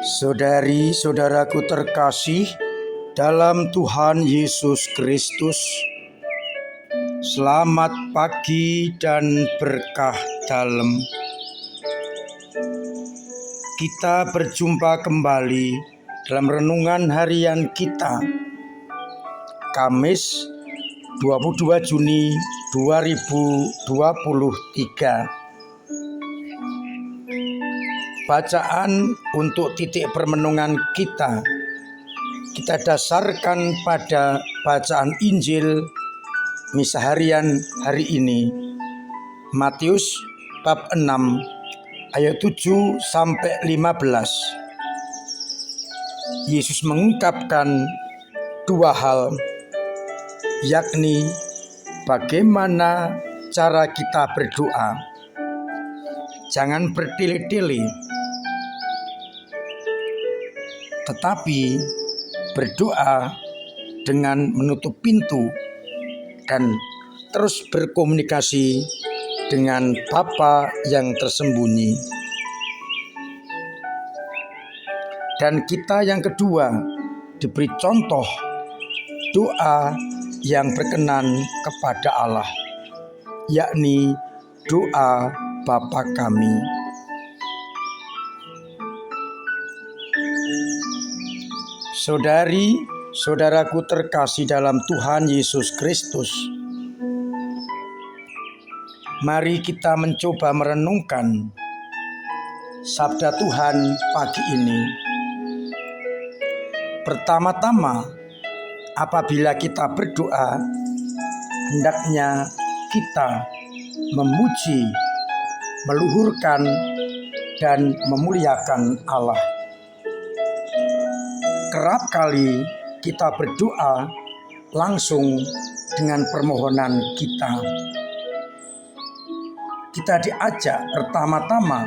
Saudari-saudaraku terkasih dalam Tuhan Yesus Kristus, selamat pagi dan berkah dalam. Kita berjumpa kembali dalam renungan harian kita, Kamis 22 Juni 2023. Bacaan untuk titik permenungan kita dasarkan pada bacaan Injil Misa Harian hari ini, Matius bab 6 ayat 7 sampai 15. Yesus mengungkapkan dua hal, yakni bagaimana cara kita berdoa. Jangan bertele-tele, tetapi berdoa dengan menutup pintu dan terus berkomunikasi dengan Bapa yang tersembunyi. Dan kita yang kedua diberi contoh doa yang berkenan kepada Allah, yakni doa Bapa kami. Saudari-saudaraku terkasih dalam Tuhan Yesus Kristus, mari kita mencoba merenungkan sabda Tuhan pagi ini. Pertama-tama, apabila kita berdoa, hendaknya kita memuji, meluhurkan, dan memuliakan Allah. Kerap kali kita berdoa langsung dengan permohonan kita. Kita diajak pertama-tama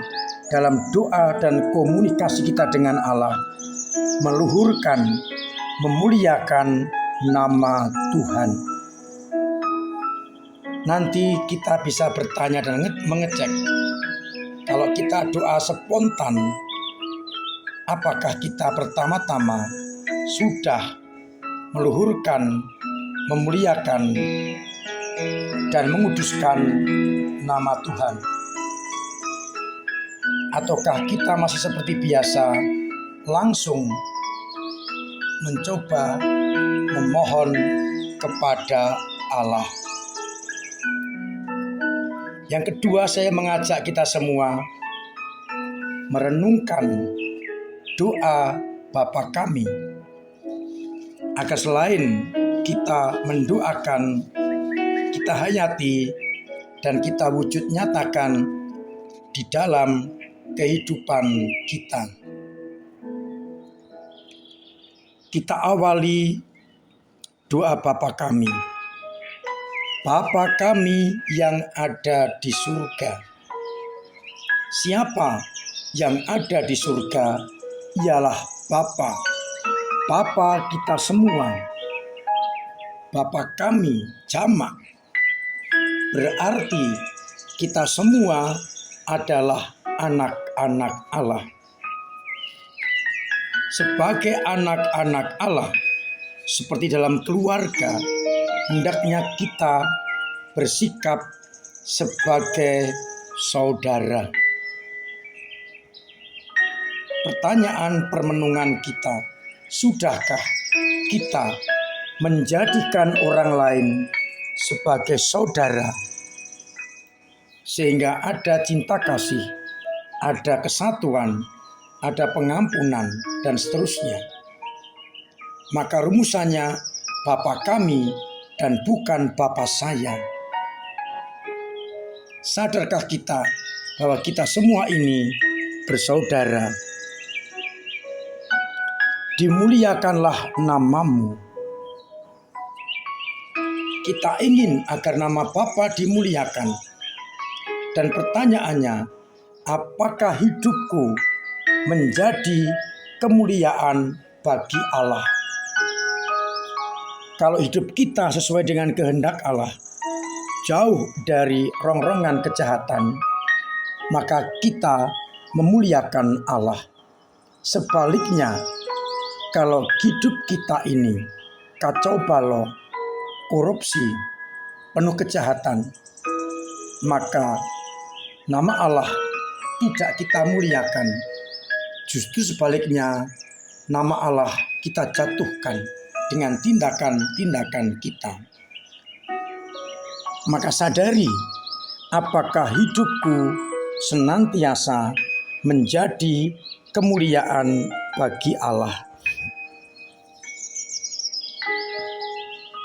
dalam doa dan komunikasi kita dengan Allah, meluhurkan, memuliakan nama Tuhan. Nanti kita bisa bertanya dan mengecek, kalau kita doa spontan, apakah kita pertama-tama sudah meluhurkan, memuliakan, dan menguduskan nama Tuhan? Ataukah kita masih seperti biasa, langsung mencoba memohon kepada Allah? Yang kedua, saya mengajak kita semua merenungkan doa Bapa kami, agar selain kita mendoakan, kita hayati dan kita wujud nyatakan di dalam kehidupan kita. Kita awali doa Bapa kami. Bapa kami yang ada di surga. Siapa yang ada di surga? Ialah Bapa kita semua. Bapa kami jamak, berarti kita semua adalah anak-anak Allah. Sebagai anak-anak Allah, seperti dalam keluarga, hendaknya kita bersikap sebagai saudara. Pertanyaan permenungan kita, sudahkah kita menjadikan orang lain sebagai saudara, sehingga ada cinta kasih, ada kesatuan, ada pengampunan, dan seterusnya? Maka rumusannya Bapa kami dan bukan Bapa saya. Sadarkah kita bahwa kita semua ini bersaudara? Dimuliakanlah namamu. Kita ingin agar nama Bapa dimuliakan. Dan pertanyaannya, apakah hidupku menjadi kemuliaan bagi Allah? Kalau hidup kita sesuai dengan kehendak Allah, jauh dari rongrongan kejahatan, maka kita memuliakan Allah. Sebaliknya, kalau hidup kita ini kacau balau, korupsi, penuh kejahatan, maka nama Allah tidak kita muliakan. Justru sebaliknya, nama Allah kita jatuhkan dengan tindakan-tindakan kita. Maka sadari, apakah hidupku senantiasa menjadi kemuliaan bagi Allah.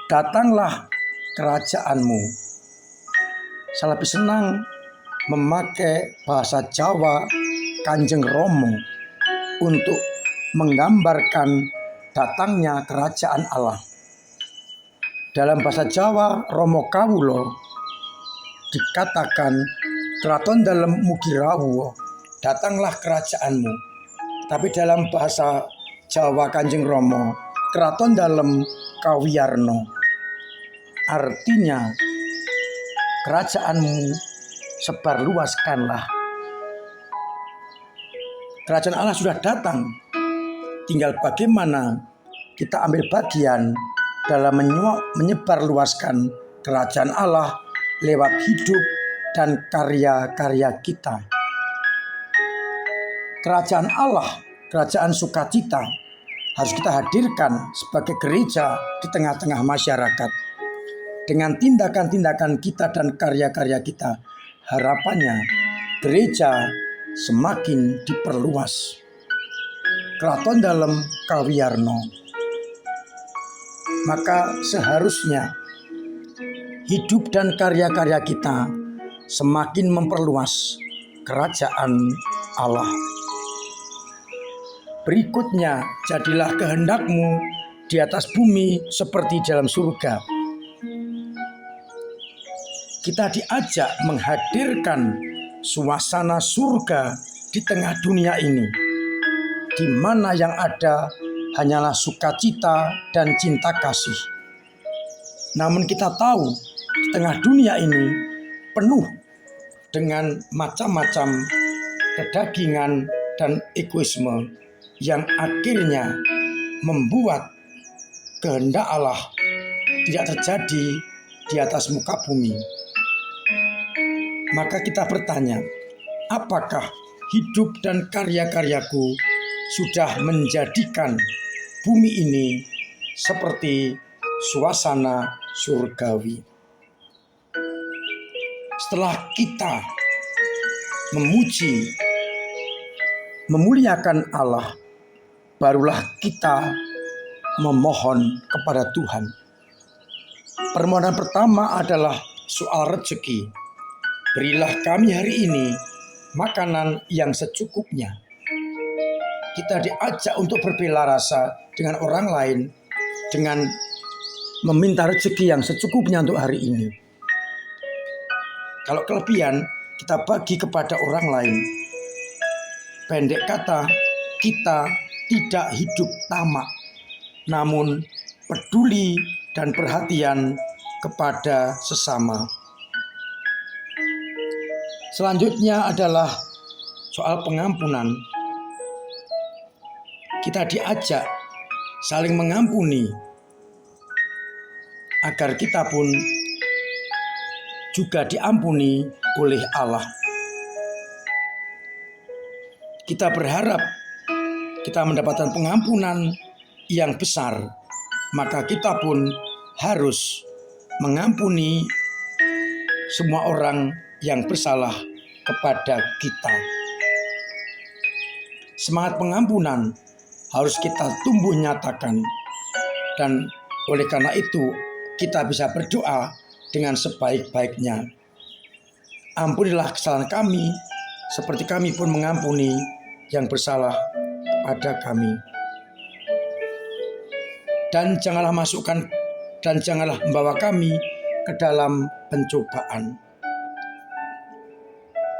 Datanglah kerajaanmu. Saya lebih senang memakai bahasa Jawa Kanjeng Romo untuk menggambarkan datangnya kerajaan Allah. Dalam bahasa Jawa Romo Kawulo dikatakan kraton dalem mugi rawuh, datanglah kerajaanmu. Tapi dalam bahasa Jawa Kanjeng Romo, kraton dalem kawiyarno. Artinya, kerajaanmu sebarluaskanlah. Kerajaan Allah sudah datang. Tinggal bagaimana kita ambil bagian dalam menyebarluaskan kerajaan Allah lewat hidup dan karya-karya kita. Kerajaan Allah, kerajaan sukacita, harus kita hadirkan sebagai gereja di tengah-tengah masyarakat. Dengan tindakan-tindakan kita dan karya-karya kita, harapannya gereja semakin diperluas. Kraton dalem kawiyarno. Maka seharusnya hidup dan karya-karya kita semakin memperluas kerajaan Allah. Berikutnya, jadilah kehendakmu di atas bumi seperti dalam surga. Kita diajak menghadirkan suasana surga di tengah dunia ini, di mana yang ada hanyalah sukacita dan cinta kasih. Namun kita tahu di tengah dunia ini penuh dengan macam-macam kedagingan dan egoisme yang akhirnya membuat kehendak Allah tidak terjadi di atas muka bumi. Maka kita bertanya, apakah hidup dan karya-karyaku sudah menjadikan bumi ini seperti suasana surgawi? Setelah kita memuji, memuliakan Allah, barulah kita memohon kepada Tuhan. Permohonan pertama adalah soal rezeki. Berilah kami hari ini makanan yang secukupnya. Kita diajak untuk berbela rasa dengan orang lain dengan meminta rezeki yang secukupnya untuk hari ini. Kalau kelebihan, kita bagi kepada orang lain. Pendek kata, kita tidak hidup tamak, namun peduli dan perhatian kepada sesama. Selanjutnya adalah soal pengampunan. Kita diajak saling mengampuni agar kita pun juga diampuni oleh Allah. Kita berharap kita mendapatkan pengampunan yang besar, maka kita pun harus mengampuni semua orang yang bersalah kepada kita. Semangat pengampunan harus kita tumbuh nyatakan, dan oleh karena itu kita bisa berdoa dengan sebaik-baiknya. Ampunilah kesalahan kami seperti kami pun mengampuni yang bersalah kepada kami. Dan janganlah membawa kami ke dalam pencobaan.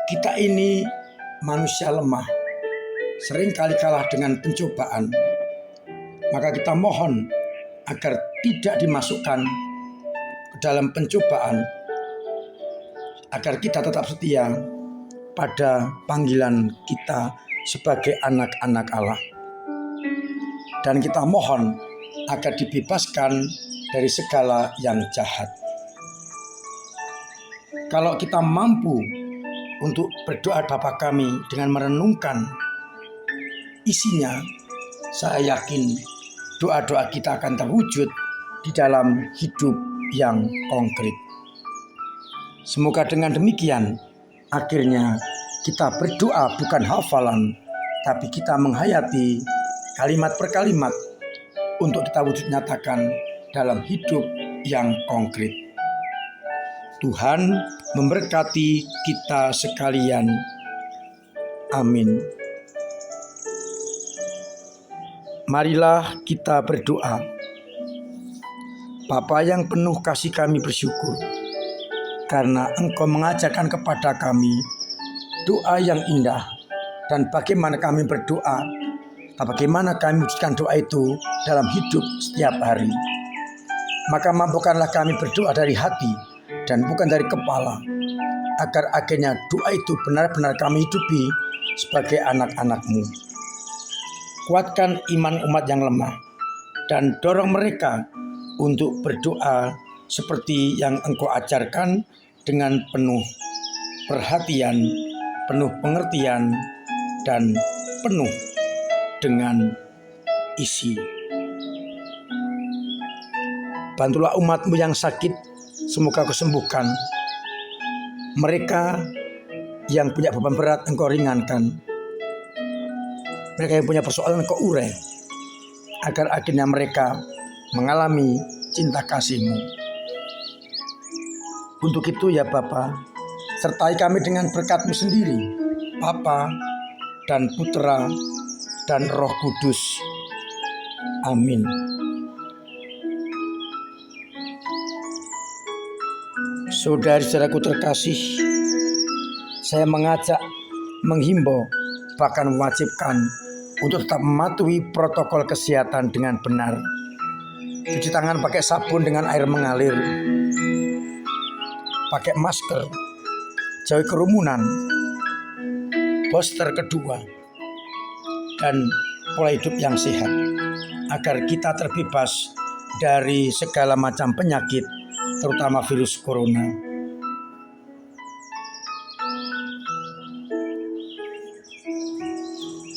Kita ini manusia lemah, sering kali kalah dengan pencobaan. Maka kita mohon agar tidak dimasukkan ke dalam pencobaan, agar kita tetap setia pada panggilan kita sebagai anak-anak Allah. dan kita mohon agar dibebaskan dari segala yang jahat. Kalau kita mampu untuk berdoa Bapa kami dengan merenungkan isinya, saya yakin doa-doa kita akan terwujud di dalam hidup yang konkret. Semoga dengan demikian akhirnya kita berdoa bukan hafalan, tapi kita menghayati kalimat per kalimat untuk kita wujud nyatakan dalam hidup yang konkret. Tuhan memberkati kita sekalian. Amin. Marilah kita berdoa. Bapa yang penuh kasih, kami bersyukur karena Engkau mengajarkan kepada kami doa yang indah dan bagaimana kami berdoa, bagaimana kami wujudkan doa itu dalam hidup setiap hari. Maka mampukanlah kami berdoa dari hati dan bukan dari kepala, agar akhirnya doa itu benar-benar kami hidupi sebagai anak-anak-Mu. Kuatkan iman umat yang lemah dan dorong mereka untuk berdoa seperti yang Engkau ajarkan dengan penuh perhatian, penuh pengertian, dan penuh dengan isi. Bantulah umat-Mu yang sakit, semoga Kau sembuhkan. Mereka yang punya beban berat Engkau ringankan. Mereka yang punya persoalan Engkau urai, agar akhirnya mereka mengalami cinta kasih-Mu. Untuk itu ya Bapa, sertai kami dengan berkat-Mu sendiri, Bapa dan Putra dan Roh Kudus. Amin. Saudara-saudaraku terkasih, saya mengajak, menghimbau, bahkan mewajibkan untuk tetap mematuhi protokol kesehatan dengan benar. Cuci tangan pakai sabun dengan air mengalir, pakai masker, jauhi kerumunan, booster kedua, dan pola hidup yang sehat, agar kita terbebas dari segala macam penyakit, terutama virus corona.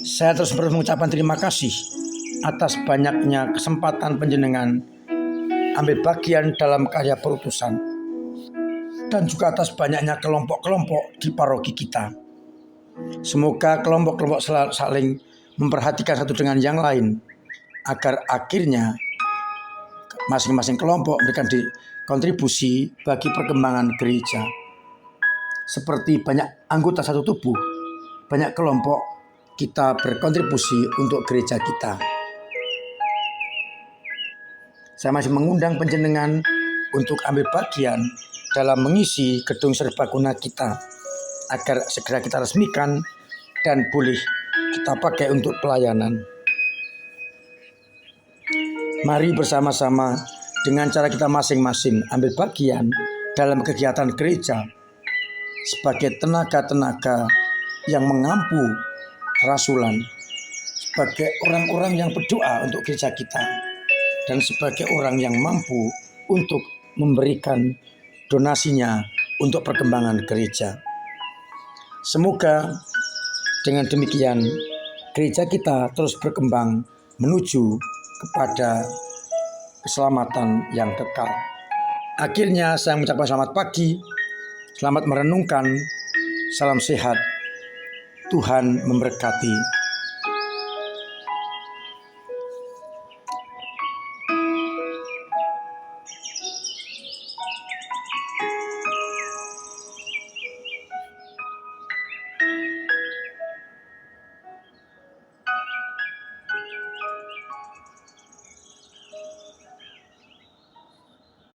Saya terus mengucapkan terima kasih atas banyaknya kesempatan panjenengan ambil bagian dalam karya perutusan, dan juga atas banyaknya kelompok-kelompok di paroki kita. Semoga kelompok-kelompok saling memperhatikan satu dengan yang lain, agar akhirnya masing-masing kelompok memberikan kontribusi bagi perkembangan gereja. Seperti banyak anggota satu tubuh, banyak kelompok kita berkontribusi untuk gereja kita. Saya masih mengundang panjenengan untuk ambil bagian dalam mengisi gedung serbaguna kita, agar segera kita resmikan dan boleh kita pakai untuk pelayanan. Mari bersama-sama dengan cara kita masing-masing ambil bagian dalam kegiatan gereja sebagai tenaga-tenaga yang mengampu rasulan, sebagai orang-orang yang berdoa untuk gereja kita, dan sebagai orang yang mampu untuk memberikan donasinya untuk perkembangan gereja. Semoga dengan demikian gereja kita terus berkembang menuju kepada keselamatan yang kekal. Akhirnya saya mengucapkan selamat pagi, selamat merenungkan, salam sehat, Tuhan memberkati.